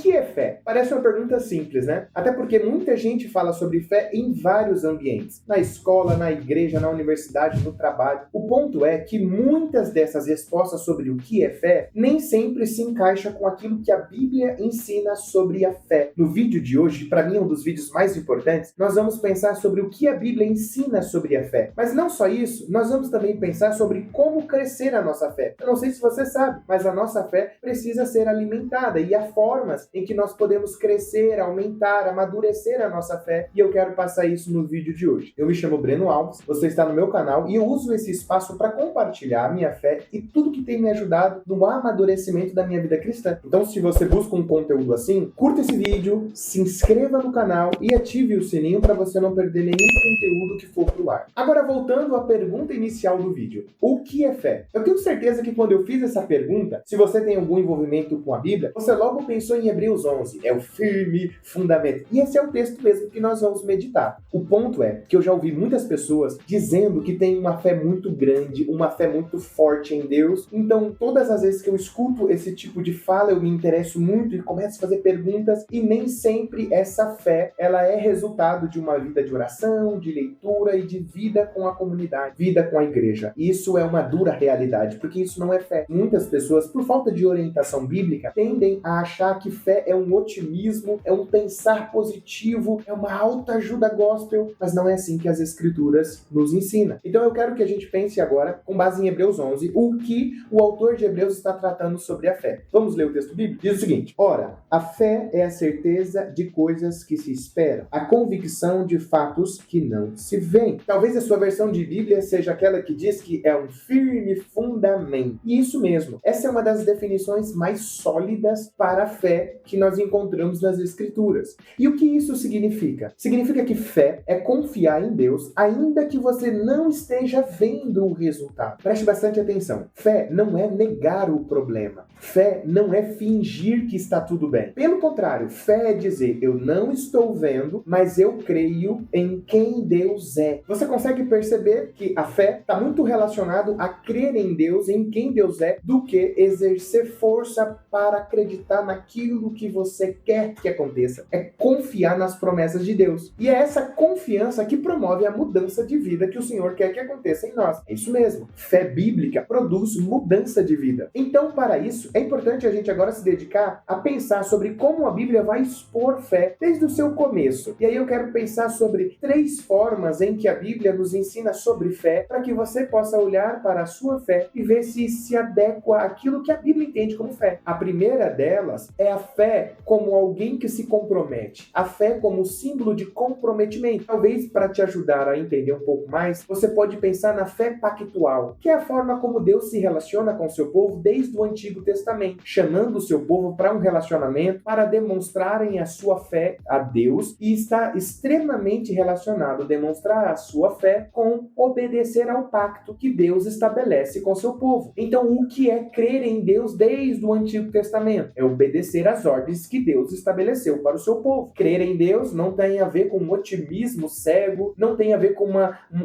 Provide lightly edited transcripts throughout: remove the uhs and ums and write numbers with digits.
que é fé? Parece uma pergunta simples, né? Até porque muita gente fala sobre fé em vários ambientes. Na escola, na igreja, na universidade, no trabalho. O ponto é que muitas dessas respostas sobre o que é fé nem sempre se encaixa com aquilo que a Bíblia ensina sobre a fé. No vídeo de hoje, para mim um dos vídeos mais importantes, nós vamos pensar sobre o que a Bíblia ensina sobre a fé. Mas não só isso, nós vamos também pensar sobre como crescer a nossa fé. Eu não sei se você sabe, mas a nossa fé precisa ser alimentada e há formas em que nós podemos crescer, aumentar, amadurecer a nossa fé, e eu quero passar isso no vídeo de hoje. Eu me chamo Breno Alves, você está no meu canal e eu uso esse espaço para compartilhar a minha fé e tudo que tem me ajudado no amadurecimento da minha vida cristã. Então, se você busca um conteúdo assim, curta esse vídeo, se inscreva no canal e ative o sininho para você não perder nenhum conteúdo que for pro ar. Agora, voltando à pergunta inicial do vídeo, o que é fé? Eu tenho certeza que quando eu fiz essa pergunta, se você tem algum envolvimento com a Bíblia, você logo pensou em Hebreus 11, é o firme fundamento. E esse é o texto mesmo que nós vamos meditar. O ponto é que eu já ouvi muitas pessoas dizendo que tem uma fé muito grande, uma fé muito forte em Deus. Então, todas as vezes que eu escuto esse tipo de fala, eu me interesso muito e começo a fazer perguntas, e nem sempre essa fé, ela é resultado de uma vida de oração, de leitura e de vida com a comunidade, vida com a igreja. Isso é uma dura realidade, porque isso não é fé. Muitas pessoas, por falta de orientação bíblica, tendem a achar que fé é um otimismo, é um pensar positivo, é uma autoajuda gospel, mas não é assim que as escrituras nos ensinam. Então eu quero que a gente pense agora, com base em Hebreus 11, o que o autor de Hebreus está tratando sobre a fé. Vamos ler o texto bíblico? Diz o seguinte: ora, a fé é a certeza de coisas que se esperam, a convicção de fatos que não se veem. Talvez a sua versão de Bíblia seja aquela que diz que é um firme fundamento. E isso mesmo, essa é uma das definições mais sólidas para a fé que nós encontramos nas Escrituras. E o que isso significa? Significa que fé é confiar em Deus, ainda que você não esteja vendo o resultado. Preste bastante atenção. Fé não é negar o problema. Fé não é fingir que está tudo bem. Pelo contrário, fé é dizer, eu não estou vendo, mas eu creio em quem Deus é. Você consegue perceber que a fé está muito relacionado a crer em Deus, em quem Deus é, do que exercer força para acreditar naquilo que você quer que aconteça. É confiar nas promessas de Deus. E é essa confiança que promove a mudança de vida que o Senhor quer que aconteça em nós. É isso mesmo. Fé bíblica produz mudança de vida. Então, para isso, é importante a gente agora se dedicar a pensar sobre como a Bíblia vai expor fé desde o seu começo. E aí eu quero pensar sobre 3 formas em que a Bíblia nos ensina sobre fé, para que você possa olhar para a sua fé e ver se adequa àquilo que a Bíblia entende como fé. A primeira delas é a fé como alguém que se compromete. A fé como símbolo de comprometimento. Talvez, para te ajudar a entender um pouco mais, você pode pensar na fé pactual, que é a forma como Deus se relaciona com o seu povo desde o Antigo Testamento, chamando o seu povo para um relacionamento para demonstrarem a sua fé a Deus, e está extremamente relacionado demonstrar a sua fé com obedecer ao pacto que Deus estabelece com seu povo. Então, o que é crer em Deus desde o Antigo Testamento? É obedecer às ordens que Deus estabeleceu para o seu povo. Crer em Deus não tem a ver com um otimismo cego, não tem a ver com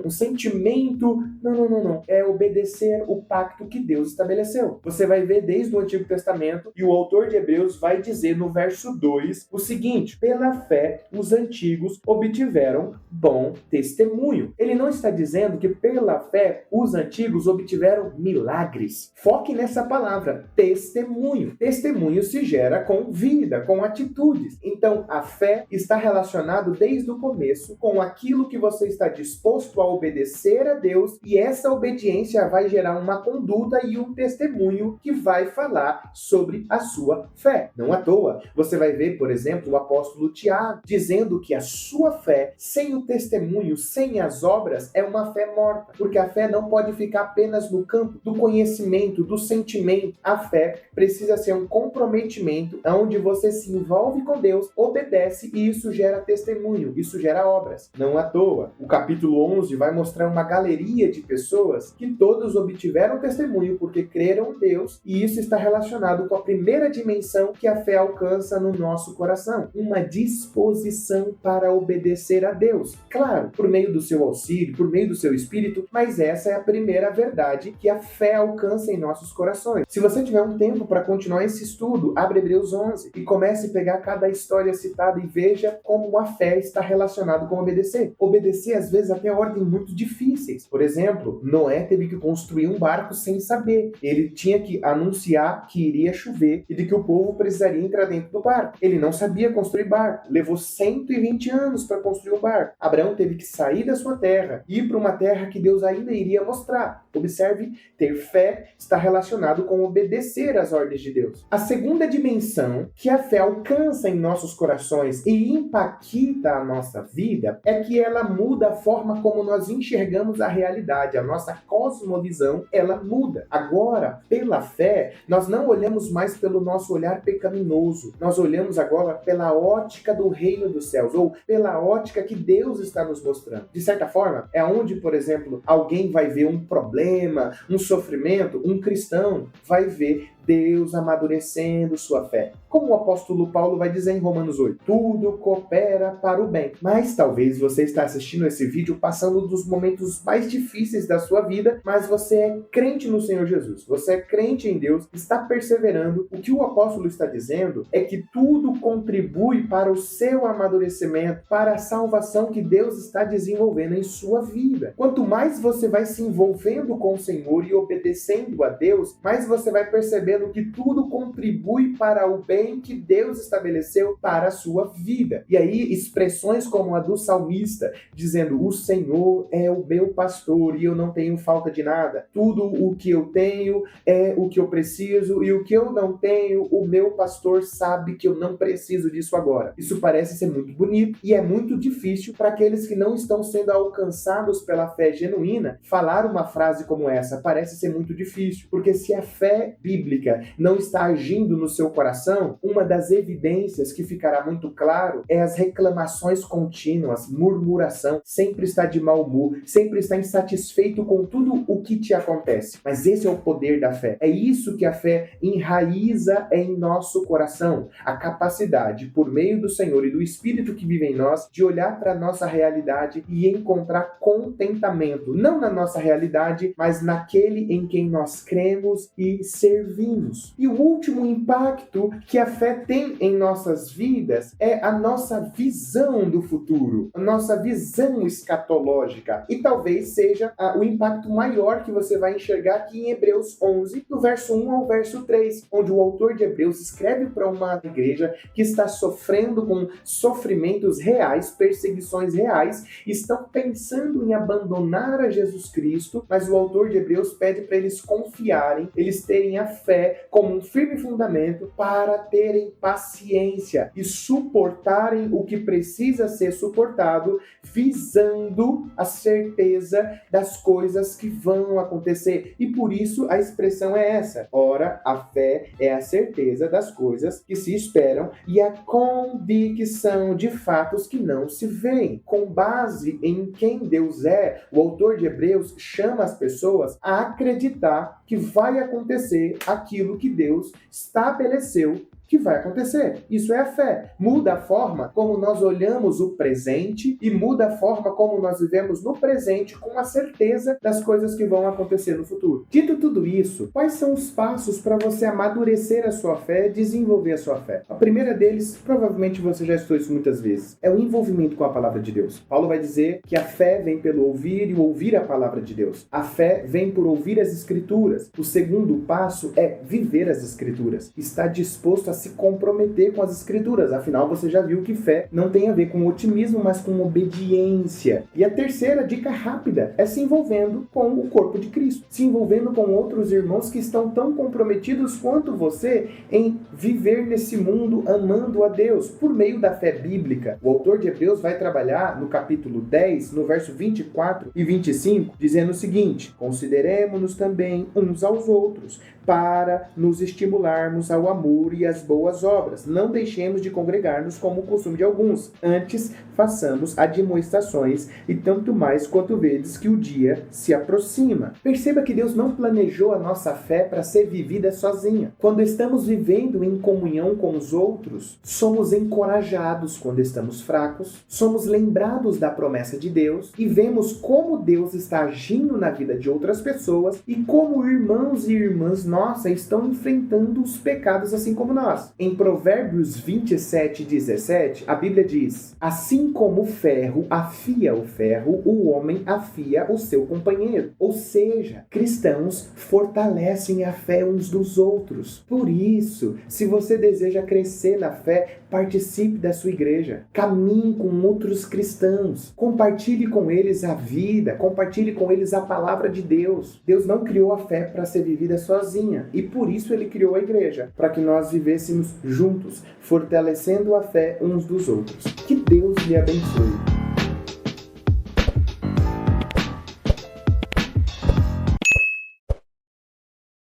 um sentimento. Não. É obedecer o pacto que Deus estabeleceu. Você vai ver desde o Antigo Testamento, e o autor de Hebreus vai dizer no verso 2 o seguinte: pela fé os antigos obtiveram bom testemunho. Ele não está dizendo que pela fé os antigos obtiveram milagres. Foque nessa palavra, testemunho. Testemunho se gera com vida, com atitudes. Então, a fé está relacionado desde o começo com aquilo que você está disposto a obedecer a Deus, e essa obediência vai gerar uma conduta e um testemunho que vai falar sobre a sua fé. Não à toa, você vai ver, por exemplo, o apóstolo Tiago dizendo que a sua fé, sem o testemunho, sem as obras, é uma fé morta, porque a fé não pode ficar apenas no campo do conhecimento, do sentimento. A fé precisa ser um comprometimento onde você se envolve com Deus, obedece, e isso gera testemunho, isso gera obras. Não à toa, o capítulo 11 vai mostrar uma galeria de pessoas que todos obtiveram testemunho porque creram em Deus, e isso está relacionado com a primeira dimensão que a fé alcança no nosso coração, uma disposição para obedecer a Deus. Claro, por meio do seu auxílio, por meio do seu espírito, mas essa é a primeira verdade que a fé alcança em nossos corações. Se você tiver um tempo para continuar esse estudo, abre Hebreus 11, 11 e comece a pegar cada história citada e veja como a fé está relacionada com obedecer. Obedecer, às vezes, até ordens muito difíceis. Por exemplo, Noé teve que construir um barco sem saber. Ele tinha que anunciar que iria chover e de que o povo precisaria entrar dentro do barco. Ele não sabia construir barco. Levou 120 anos para construir um barco. Abraão teve que sair da sua terra e ir para uma terra que Deus ainda iria mostrar. Observe, ter fé está relacionado com obedecer às ordens de Deus. A segunda dimensão que a fé alcança em nossos corações e impacta a nossa vida é que ela muda a forma como nós enxergamos a realidade. A nossa cosmovisão, ela muda. Agora, pela fé, nós não olhamos mais pelo nosso olhar pecaminoso. Nós olhamos agora pela ótica do reino dos céus, ou pela ótica que Deus está nos mostrando. De certa forma, é onde, por exemplo, alguém vai ver um problema, um sofrimento, um cristão vai ver Deus amadurecendo sua fé. Como o apóstolo Paulo vai dizer em Romanos 8, tudo coopera para o bem. Mas talvez você está assistindo esse vídeo passando dos momentos mais difíceis da sua vida, mas você é crente no Senhor Jesus, você é crente em Deus, está perseverando. O que o apóstolo está dizendo é que tudo contribui para o seu amadurecimento, para a salvação que Deus está desenvolvendo em sua vida. Quanto mais você vai se envolvendo com o Senhor e obedecendo a Deus, mais você vai perceber que tudo contribui para o bem que Deus estabeleceu para a sua vida. E aí, expressões como a do salmista, dizendo, o Senhor é o meu pastor e eu não tenho falta de nada. Tudo o que eu tenho é o que eu preciso e o que eu não tenho, o meu pastor sabe que eu não preciso disso agora. Isso parece ser muito bonito e é muito difícil para aqueles que não estão sendo alcançados pela fé genuína. Falar uma frase como essa parece ser muito difícil, porque se a fé bíblica não está agindo no seu coração, uma das evidências que ficará muito claro é as reclamações contínuas, murmuração, sempre está de mau humor, sempre está insatisfeito com tudo o que te acontece. Mas esse é o poder da fé. É isso que a fé enraiza em nosso coração, a capacidade, por meio do Senhor e do Espírito que vive em nós, de olhar para a nossa realidade e encontrar contentamento, não na nossa realidade, mas naquele em quem nós cremos e servimos. E o último impacto que a fé tem em nossas vidas é a nossa visão do futuro, a nossa visão escatológica. E talvez seja o impacto maior que você vai enxergar aqui em Hebreus 11, do verso 1 ao verso 3, onde o autor de Hebreus escreve para uma igreja que está sofrendo com sofrimentos reais, perseguições reais, estão pensando em abandonar a Jesus Cristo, mas o autor de Hebreus pede para eles confiarem, eles terem a fé como um firme fundamento para terem paciência e suportarem o que precisa ser suportado, visando a certeza das coisas que vão acontecer. E por isso a expressão é essa. Ora, a fé é a certeza das coisas que se esperam e a convicção de fatos que não se veem. Com base em quem Deus é, o autor de Hebreus chama as pessoas a acreditar que vai acontecer aquilo que Deus estabeleceu que vai acontecer. Isso é a fé. Muda a forma como nós olhamos o presente e muda a forma como nós vivemos no presente com a certeza das coisas que vão acontecer no futuro. Dito tudo isso, quais são os passos para você amadurecer a sua fé, desenvolver a sua fé? A primeira deles, provavelmente você já estudou isso muitas vezes, é o envolvimento com a palavra de Deus. Paulo vai dizer que a fé vem pelo ouvir e ouvir a palavra de Deus. A fé vem por ouvir as Escrituras. O segundo passo é viver as Escrituras. Estar disposto a se comprometer com as Escrituras. Afinal, você já viu que fé não tem a ver com otimismo, mas com obediência. E a terceira dica rápida é se envolvendo com o corpo de Cristo. Se envolvendo com outros irmãos que estão tão comprometidos quanto você em viver nesse mundo amando a Deus por meio da fé bíblica. O autor de Hebreus vai trabalhar no capítulo 10, no verso 24 e 25, dizendo o seguinte: consideremo-nos também uns aos outros para nos estimularmos ao amor e às boas obras. Não deixemos de congregar-nos como o costume de alguns. Antes, façamos admoestações e tanto mais quanto vedes que o dia se aproxima. Perceba que Deus não planejou a nossa fé para ser vivida sozinha. Quando estamos vivendo em comunhão com os outros, somos encorajados quando estamos fracos, somos lembrados da promessa de Deus e vemos como Deus está agindo na vida de outras pessoas e como irmãos e irmãs nossa estão enfrentando os pecados assim como nós. Em Provérbios 27:17, a Bíblia diz: assim como o ferro afia o ferro, o homem afia o seu companheiro. Ou seja, cristãos fortalecem a fé uns dos outros. Por isso, se você deseja crescer na fé, participe da sua igreja. Caminhe com outros cristãos. Compartilhe com eles a vida, compartilhe com eles a palavra de Deus. Deus não criou a fé para ser vivida sozinha, e por isso ele criou a igreja, para que nós vivêssemos juntos, fortalecendo a fé uns dos outros. Que Deus lhe abençoe.